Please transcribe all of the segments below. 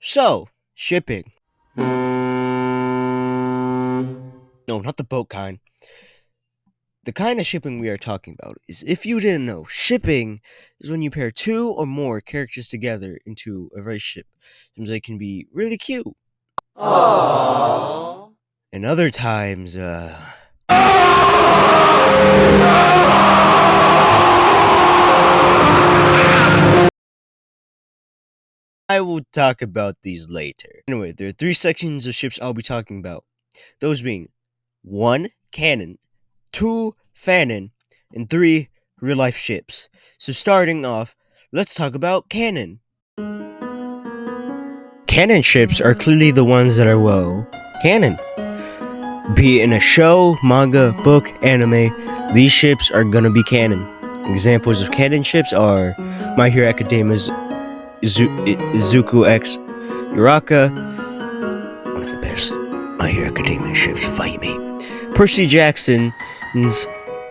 So, shipping. No, not the boat kind. The kind of shipping we are talking about is, if you didn't know, shipping is when you pair two or more characters together into a relationship. Sometimes they can be really cute. Aww. And other times, I will talk about these later. Anyway, there are three sections of ships I'll be talking about. Those being 1. Canon, 2. Fanon, and 3. Real life ships. So starting off, let's talk about canon. Canon ships are clearly the ones that are, well, canon. Be it in a show, manga, book, anime, these ships are gonna be canon. Examples of canon ships are My Hero Academia's Izuku X Uraka, one of the best My Hero Academia ships, fight me. Percy Jackson's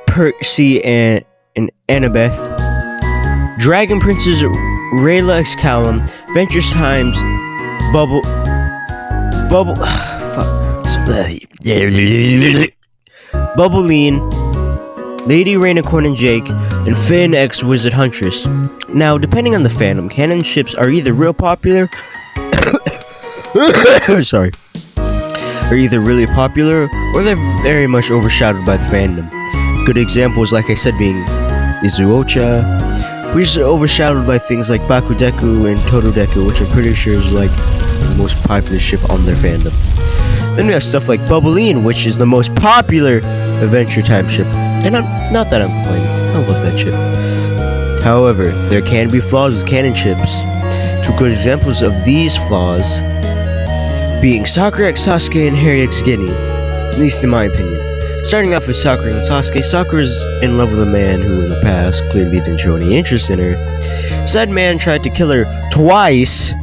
Percy and Annabeth, Dragon Prince's Rayla X Callum, Venture Time's Bubble, Bubbleine, Lady Rainicorn and Jake, and Finn X Wizard Huntress. Now, depending on the fandom, canon ships are either real popular, sorry, are either really popular, or they're very much overshadowed by the fandom. Good examples, like I said, being Izuocha, which is overshadowed by things like Bakudeku and Tododeku, which I'm pretty sure is like the most popular ship on their fandom. Then we have stuff like Bubbleine, which is the most popular Adventure Time ship, and not that I'm complaining, I love that ship. However, there can be flaws with canon ships. Two good examples of these flaws being Sakura X Sasuke and Harry X Ginny, at least in my opinion. Starting off with Sakura and Sasuke, Sakura's in love with a man who in the past clearly didn't show any interest in her. Said man tried to kill her twice.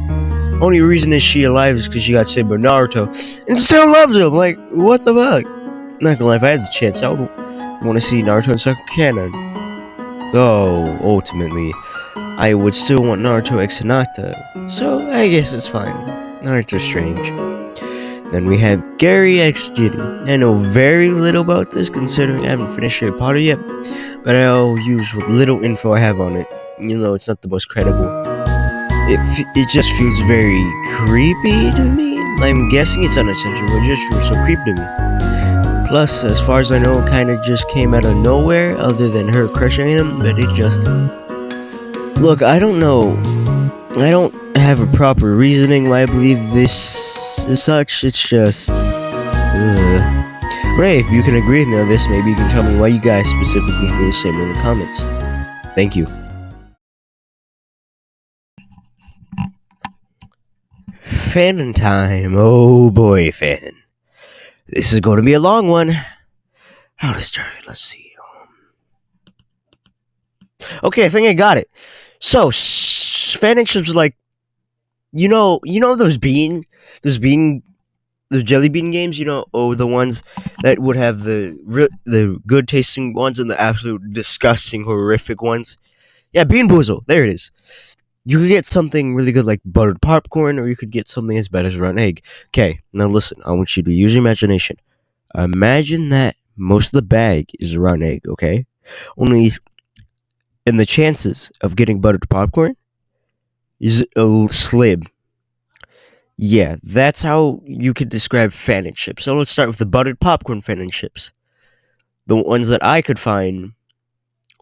Only reason is she alive is because she got saved by Naruto, and still loves him. Like, what the fuck? Not gonna lie, if I had the chance, I would want to see Naruto and Sakura canon. Though, ultimately, I would still want Naruto x Hinata, so I guess it's fine. Naruto's strange. Then we have Gary x Ginny. I know very little about this, considering I haven't finished Harry Potter yet, but I'll use what little info I have on it, even though it's not the most credible. It just feels very creepy to me. I'm guessing it's unintentional, but it just feels so creepy to me. Plus, as far as I know, it kind of just came out of nowhere, other than her crushing him, but it just... Look, I don't know. I don't have a proper reasoning why I believe this is such. It's just... But hey, if you can agree with me on this, maybe you can tell me why you guys specifically feel the same in the comments. Thank you. Fanon time. Oh boy, Fanon. This is going to be a long one. How to start it? Let's see. Okay, I think I got it. So, Fanon ships are like, you know those jelly bean games. The ones that would have the good tasting ones and the absolute disgusting, horrific ones. Yeah, Bean Boozle. There it is. You could get something really good like buttered popcorn, or you could get something as bad as a rotten egg. Okay, now listen, I want you to use your imagination. Imagine that most of the bag is a rotten egg, okay? And the chances of getting buttered popcorn is slim. Yeah, that's how you could describe Fanon chips. So let's start with the buttered popcorn Fanon chips. The ones that I could find,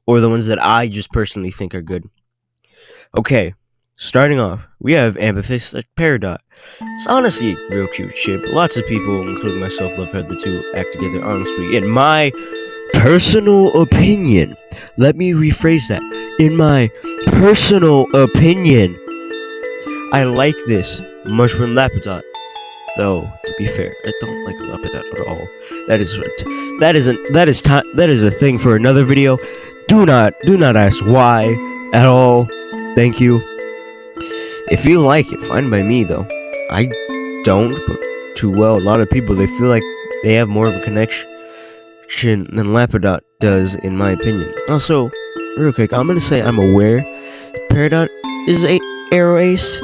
or the ones that I just personally think are good. Okay, starting off, we have Amethyst Peridot. It's honestly a real cute ship. Lots of people, including myself, love how the two act together, honestly. In my personal opinion, let me rephrase that. In my personal opinion, I like this much more than Lapidot. Though, to be fair, I don't like Lapidot at all. That is a thing for another video. Do not ask why at all. Thank you. If you like it, fine by me though. I don't, but too well. A lot of people, they feel like they have more of a connection than Lapidot does, in my opinion. Also, real quick, I'm gonna say I'm aware Peridot is a Arrow Ace.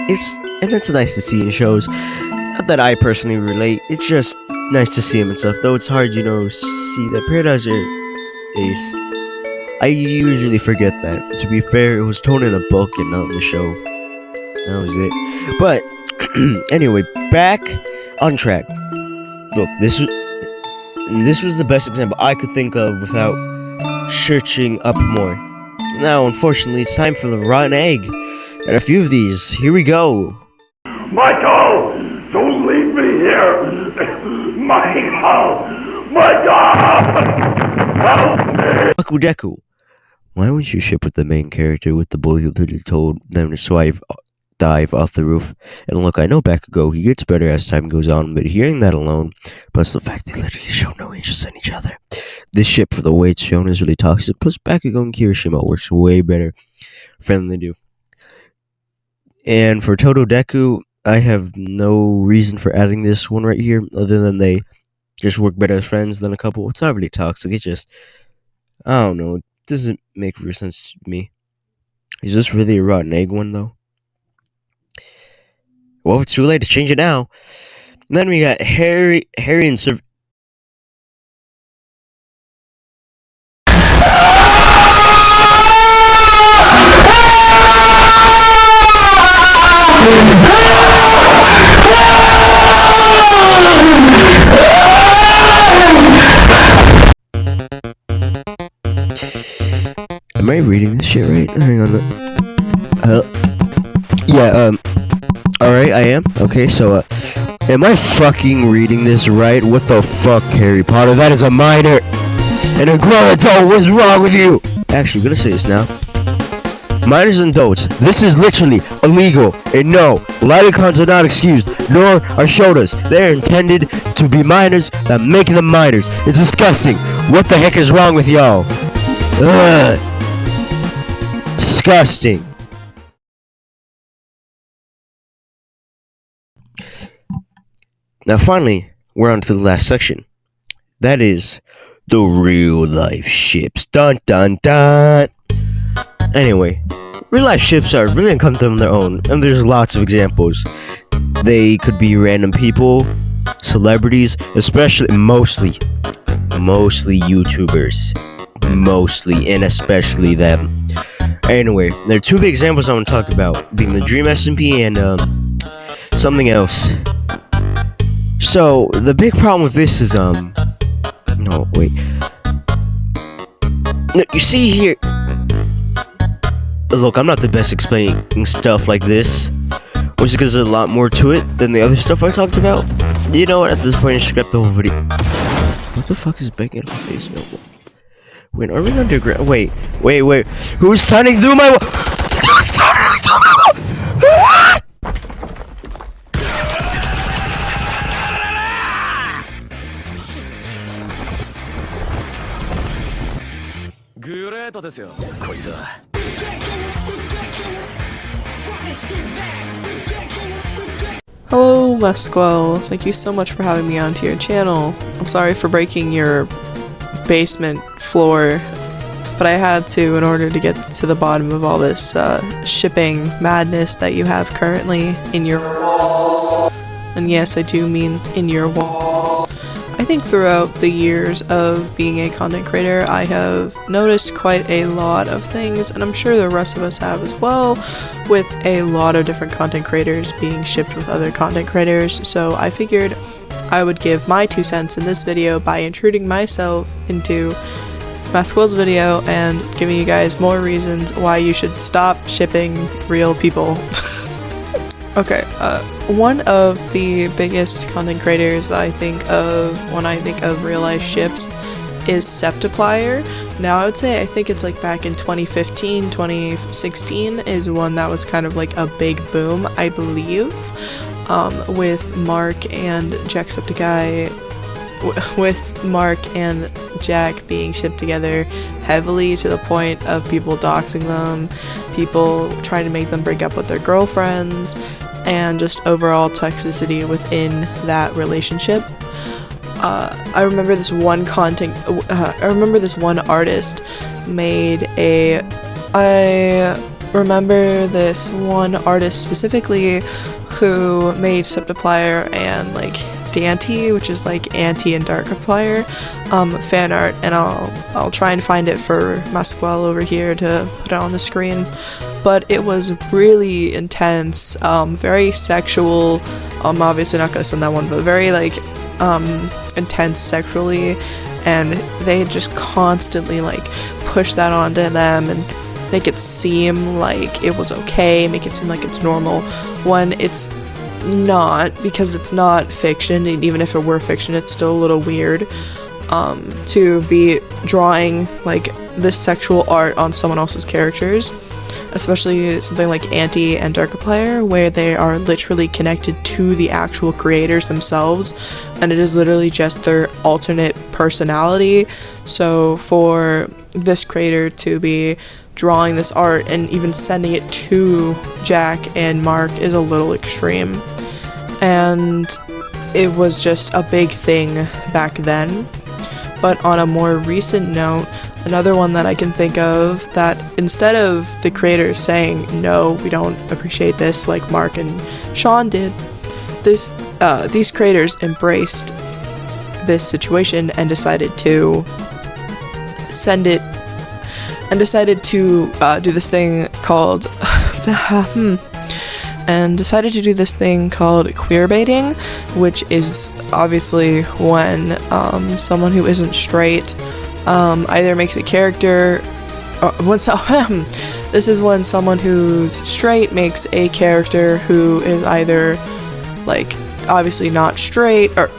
It's and it's nice to see in shows. Not that I personally relate, it's just nice to see him and stuff. Though it's hard, see that Paradise Ace. I usually forget that. To be fair, it was told in a book and not in the show. That was it. But anyway, back on track. Look, this was the best example I could think of without searching up more. Now, unfortunately, it's time for the rotten egg. And a few of these. Here we go. Michael! Don't leave me here! Michael! Michael! Help me! Baku Deku. Why wouldn't you ship with the main character with the boy who literally told them to dive off the roof? And look, I know Bakugo, he gets better as time goes on, but hearing that alone, plus the fact they literally show no interest in each other, this ship, for the way it's shown, is really toxic. Plus, Bakugo and Kirishima works way better for them than they do. And for Todo Deku, I have no reason for adding this one right here, other than they just work better as friends than a couple. It's not really toxic, it's just, I don't know, it doesn't make real sense to me. Is this really a rotten egg one, though? Well, it's too late to change it now. And then we got Harry and Am I reading this shit right? Hang on. Alright, I am. Okay, so, am I fucking reading this right? What the fuck, Harry Potter? That is a minor and a grown adult. What's wrong with you? Actually, I'm gonna say this now. Minors and adults, this is literally illegal. And no, light-cons are not excused, nor are shotas. They are intended to be minors that make them minors. It's disgusting. What the heck is wrong with y'all? Ugh. Disgusting. Now finally, we're on to the last section. That is the real life ships. Dun dun dun. Anyway, real life ships are really uncomfortable on their own, and there's lots of examples. They could be random people, celebrities, mostly YouTubers. Mostly and especially them. Anyway, there are two big examples I want to talk about, being the Dream SMP and something else. So the big problem with this is no wait. No, you see here. Look, I'm not the best explaining stuff like this, which is because there's a lot more to it than the other stuff I talked about. You know what? At this point, I should scrap the whole video. What the fuck is banging on my face? No. Wait, are we underground? Wait. Who's turning through my Who's turning through my What? Hello, Mesquel. Thank you so much for having me onto your channel. I'm sorry for breaking your basement floor, but I had to in order to get to the bottom of all this shipping madness that you have currently in your walls. And yes, I do mean in your walls. I think throughout the years of being a content creator, I have noticed quite a lot of things, and I'm sure the rest of us have as well, with a lot of different content creators being shipped with other content creators. So I figured I would give my 2 cents in this video by intruding myself into Mesquel's video and giving you guys more reasons why you should stop shipping real people. Okay, one of the biggest content creators I think of when I think of real life ships is Septiplier. Now I would say I think it's like back in 2015, 2016 is one that was kind of like a big boom, I believe, with Mark and Jacksepticeye, with Mark and Jack being shipped together heavily to the point of people doxing them, people trying to make them break up with their girlfriends, and just overall toxicity within that relationship. I remember this one artist made a remember this one artist specifically who made Septiplier and like Dante, which is like Anti and Darkiplier, fan art, and I'll try and find it for Masquel over here to put it on the screen. But it was really intense, very sexual. Obviously not gonna send that one, but very like intense sexually, and they just constantly like push that onto them and make it seem like it was okay, make it seem like it's normal, when it's not, because it's not fiction, and even if it were fiction, it's still a little weird to be drawing like this sexual art on someone else's characters, especially something like Anti and Darkiplier, where they are literally connected to the actual creators themselves, and it is literally just their alternate personality. So for this creator to be drawing this art and even sending it to Jack and Mark is a little extreme, and it was just a big thing back then. But on a more recent note, another one that I can think of, that instead of the creators saying, no, we don't appreciate this like Mark and Sean did, these creators embraced this situation and decided to send it, and decided to do this thing called queer baiting, which is obviously when someone who isn't straight either makes a character, this is when someone who's straight makes a character who is either like obviously not straight, or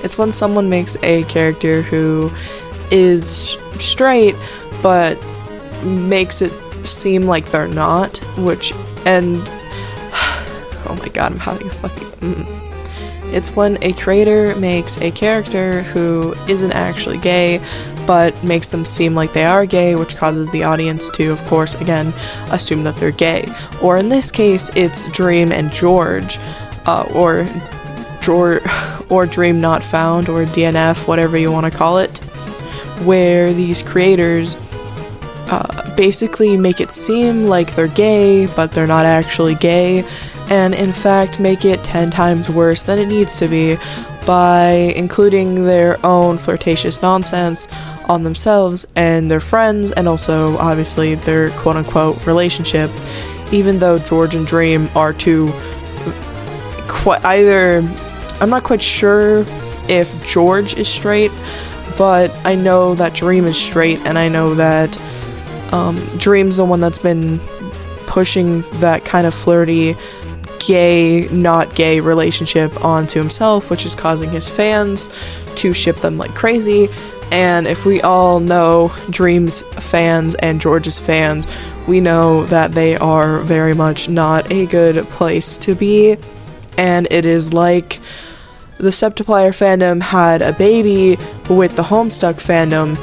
it's when someone makes a character who is straight but makes it seem like they're not, and oh my god, I'm having a fucking It's when a creator makes a character who isn't actually gay, but makes them seem like they are gay, which causes the audience to, of course, again, assume that they're gay. Or in this case, it's Dream and George, or Dream Not Found, or DNF, whatever you want to call it, where these creators basically make it seem like they're gay, but they're not actually gay, and in fact make it 10 times worse than it needs to be by including their own flirtatious nonsense on themselves and their friends, and also obviously their quote-unquote relationship, even though George and Dream are two I'm not quite sure if George is straight, but I know that Dream is straight, and I know that Dream's the one that's been pushing that kind of flirty, gay, not gay relationship onto himself, which is causing his fans to ship them like crazy. And if we all know Dream's fans and George's fans, we know that they are very much not a good place to be, and it is like the Septiplier fandom had a baby with the Homestuck fandom,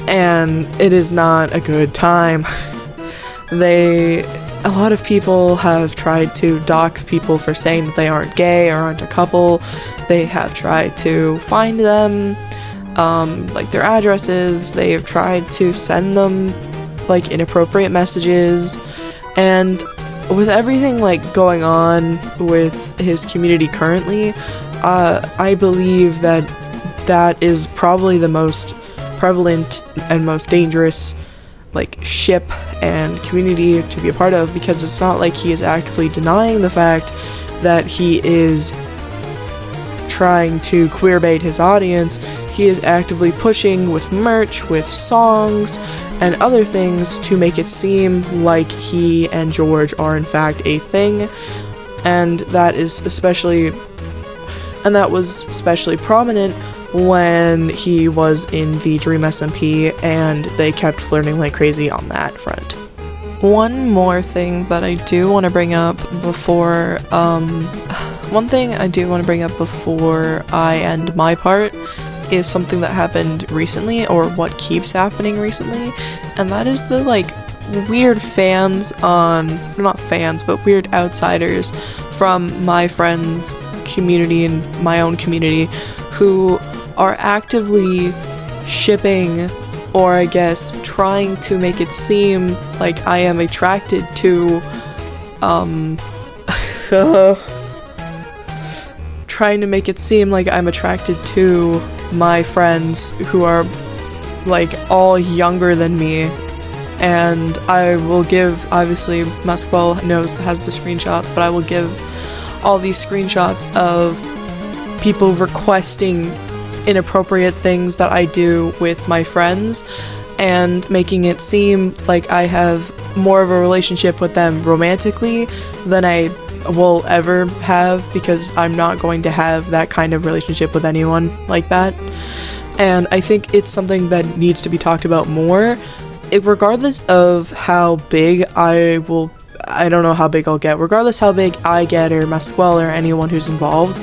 and it is not a good time. A lot of people have tried to dox people for saying that they aren't gay or aren't a couple. They have tried to find them, like their addresses. They have tried to send them like inappropriate messages, and with everything like going on with his community currently, I believe that is probably the most prevalent and most dangerous like ship and community to be a part of, because it's not like he is actively denying the fact that he is trying to queerbait his audience. He is actively pushing with merch, with songs, and other things to make it seem like he and George are in fact a thing, and that was especially prominent when he was in the Dream SMP, and they kept flirting like crazy on that front. One more thing that I do want to bring up before I end my part is something that happened recently, or what keeps happening recently, and that is the like weird weird outsiders from my friends' community and my own community who are actively shipping or I guess trying to make it seem like I am attracted to, trying to make it seem like I'm attracted to my friends who are, like, all younger than me. And I will give, obviously, Masquel has the screenshots, but I will give all these screenshots of people requesting inappropriate things that I do with my friends and making it seem like I have more of a relationship with them romantically than I will ever have, because I'm not going to have that kind of relationship with anyone like that. And I think it's something that needs to be talked about more. Regardless of how big I don't know how big I'll get, regardless how big I get or Masquel or anyone who's involved,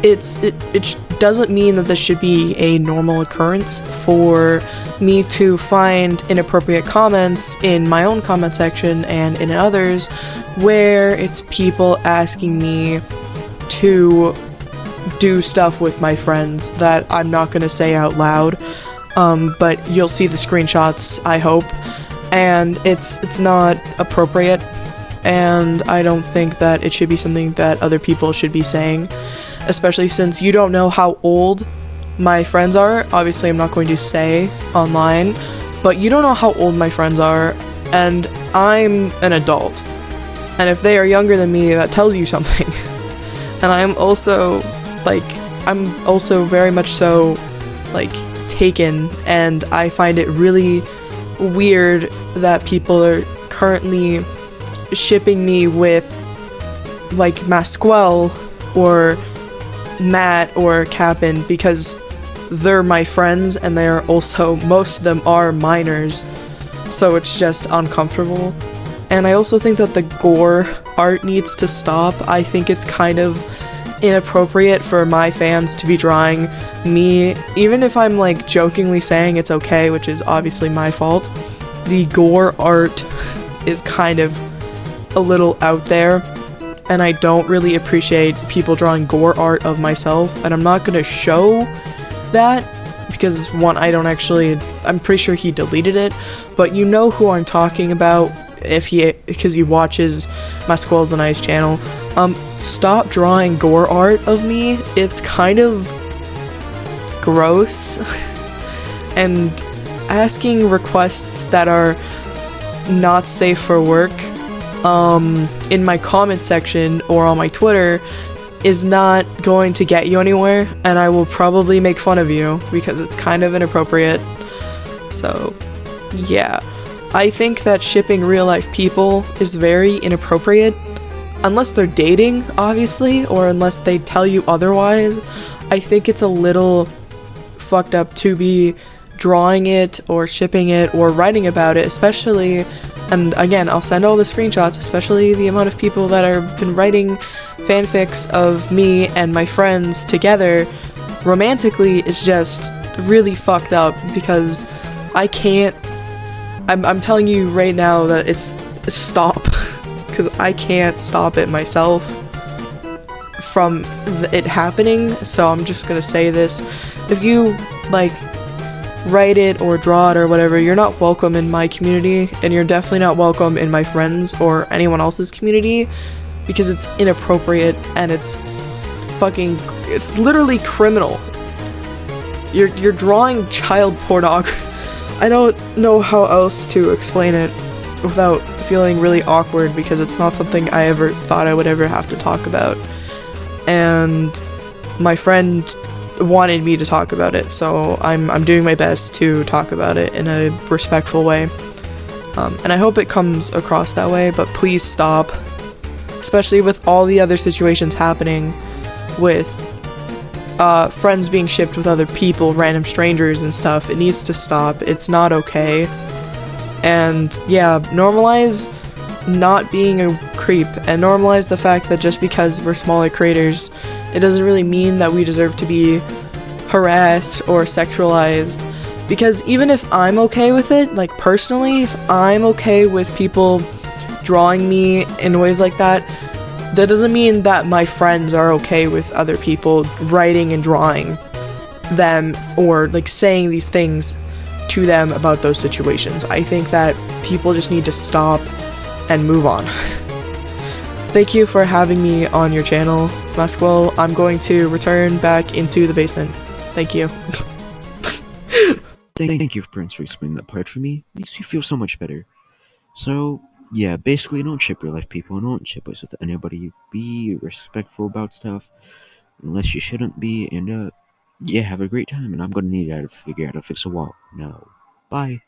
it doesn't mean that this should be a normal occurrence for me to find inappropriate comments in my own comment section and in others where it's people asking me to do stuff with my friends that I'm not going to say out loud, but you'll see the screenshots, I hope, and it's not appropriate, and I don't think that it should be something that other people should be saying, especially since you don't know how old my friends are. Obviously, I'm not going to say online, but you don't know how old my friends are, and I'm an adult. And if they are younger than me, that tells you something. And I'm also very much so, like, taken, and I find it really weird that people are currently shipping me with, like, Masquel or Matt or Cap'n, because they're my friends and they're also, most of them are minors, so it's just uncomfortable. And I also think that the gore art needs to stop. I think it's kind of inappropriate for my fans to be drawing me, even if I'm, like, jokingly saying it's okay, which is obviously my fault. The gore art is kind of a little out there, and I don't really appreciate people drawing gore art of myself, and I'm not gonna show that because, one, I'm pretty sure he deleted it, but you know who I'm talking about because he watches Masquel's and I's channel. Stop drawing gore art of me. It's kind of gross. And asking requests that are not safe for work in my comment section or on my Twitter is not going to get you anywhere, and I will probably make fun of you because it's kind of inappropriate. So, yeah. I think that shipping real-life people is very inappropriate, unless they're dating, obviously, or unless they tell you otherwise. I think it's a little fucked up to be drawing it, or shipping it, or writing about it, especially, and again, I'll send all the screenshots, especially the amount of people that have been writing fanfics of me and my friends together romantically is just really fucked up, because I can't, I'm telling you right now that it's stop, because I can't stop it myself from it happening. So I'm just gonna say this: if you, like, write it or draw it or whatever, you're not welcome in my community, and you're definitely not welcome in my friends or anyone else's community, because it's inappropriate and it's literally criminal. You're drawing child pornography. I don't know how else to explain it without feeling really awkward, because it's not something I ever thought I would ever have to talk about. And my friend wanted me to talk about it, so I'm doing my best to talk about it in a respectful way. And I hope it comes across that way, but please stop. Especially with all the other situations happening with friends being shipped with other people, random strangers and stuff. It needs to stop. It's not okay. And yeah, normalize not being a creep, and normalize the fact that just because we're smaller creators, it doesn't really mean that we deserve to be harassed or sexualized. Because even if I'm okay with it, like personally, if I'm okay with people drawing me in ways like that, that doesn't mean that my friends are okay with other people writing and drawing them, or like saying these things to them about those situations. I think that people just need to stop and move on. Thank you for having me on your channel, Maskwell. I'm going to return back into the basement. Thank you. Thank you, Prince, for explaining that part for me. Makes me feel so much better. So, yeah, basically, don't ship your life, people. Don't ship us with anybody. Be respectful about stuff, unless you shouldn't be. And, yeah, have a great time. And I'm gonna need to figure out how to fix a wall. Now, bye.